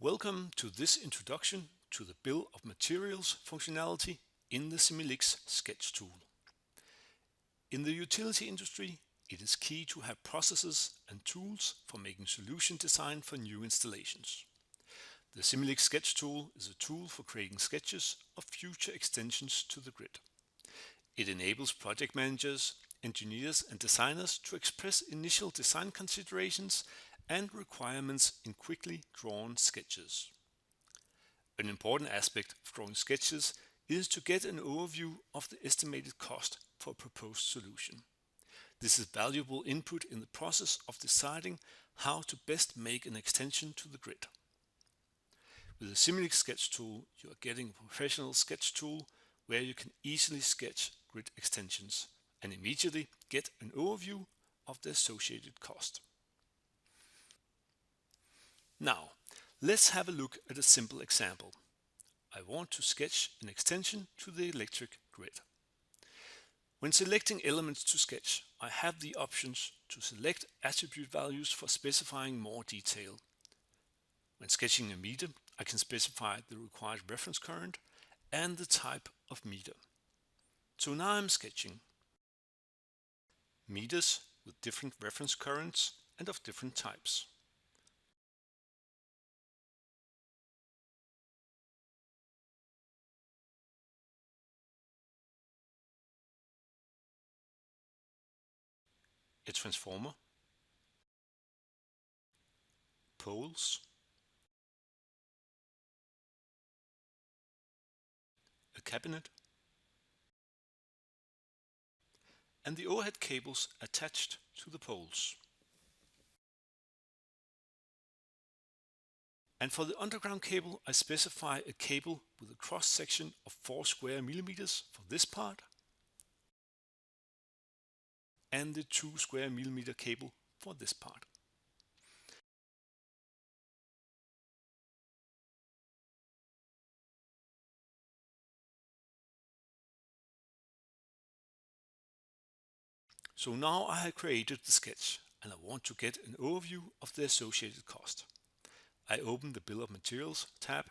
Welcome to this introduction to the Bill of Materials functionality in the Similix Sketch Tool. In the utility industry, it is key to have processes and tools for making solution design for new installations. The Similix Sketch Tool is a tool for creating sketches of future extensions to the grid. It enables project managers, engineers and designers to express initial design considerations and requirements in quickly drawn sketches. An important aspect of drawing sketches is to get an overview of the estimated cost for a proposed solution. This is valuable input in the process of deciding how to best make an extension to the grid. With the Similix Sketch Tool, you are getting a professional sketch tool where you can easily sketch grid extensions and immediately get an overview of the associated cost. Now, let's have a look at a simple example. I want to sketch an extension to the electric grid. When selecting elements to sketch, I have the options to select attribute values for specifying more detail. When sketching a meter, I can specify the required reference current and the type of meter. So now I'm sketching meters with different reference currents and of different types. A transformer, poles, a cabinet, and the overhead cables attached to the poles. And for the underground cable, I specify a cable with a cross section of 4 square millimeters for this part and the 2 square millimeter cable for this part. So now I have created the sketch and I want to get an overview of the associated cost. I open the Bill of Materials tab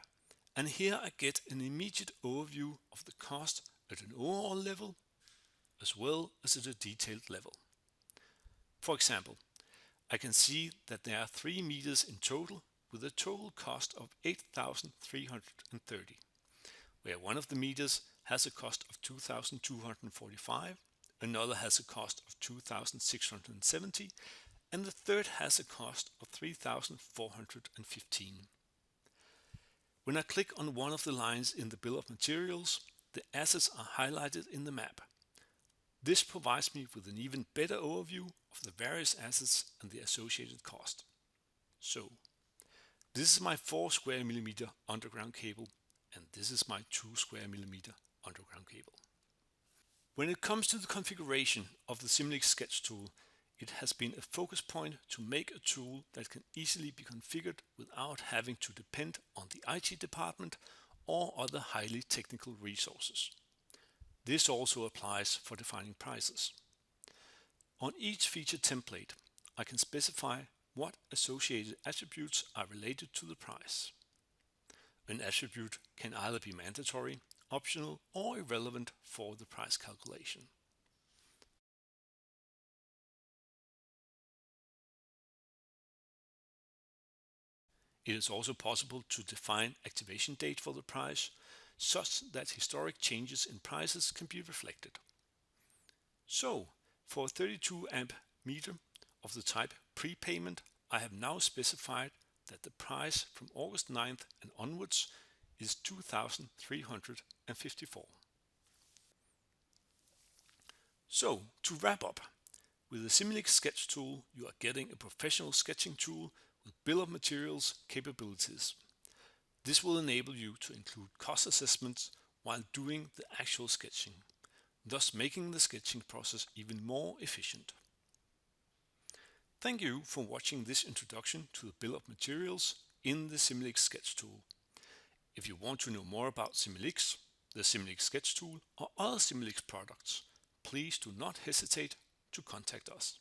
and here I get an immediate overview of the cost at an overall level as well as at a detailed level. For example, I can see that there are 3 meters in total with a total cost of 8,330, where one of the meters has a cost of 2,245, another has a cost of 2,670, and the third has a cost of 3,415. When I click on one of the lines in the Bill of Materials, the assets are highlighted in the map. This provides me with an even better overview of the various assets and the associated cost. So, this is my 4 square millimeter underground cable and this is my 2 square millimeter underground cable. When it comes to the configuration of the Similix Sketch Tool, it has been a focus point to make a tool that can easily be configured without having to depend on the IT department or other highly technical resources. This also applies for defining prices. On each feature template, I can specify what associated attributes are related to the price. An attribute can either be mandatory, optional, or irrelevant for the price calculation. It is also possible to define activation date for the price, such that historic changes in prices can be reflected. So, for a 32 amp meter of the type prepayment, I have now specified that the price from August 9th and onwards is 2,354. So, to wrap up, with the Similix Sketch Tool, you are getting a professional sketching tool with Bill of Materials capabilities. This will enable you to include cost assessments while doing the actual sketching, thus making the sketching process even more efficient. Thank you for watching this introduction to the Bill of Materials in the Similix Sketch Tool. If you want to know more about Similix, the Similix Sketch Tool or other Similix products, please do not hesitate to contact us.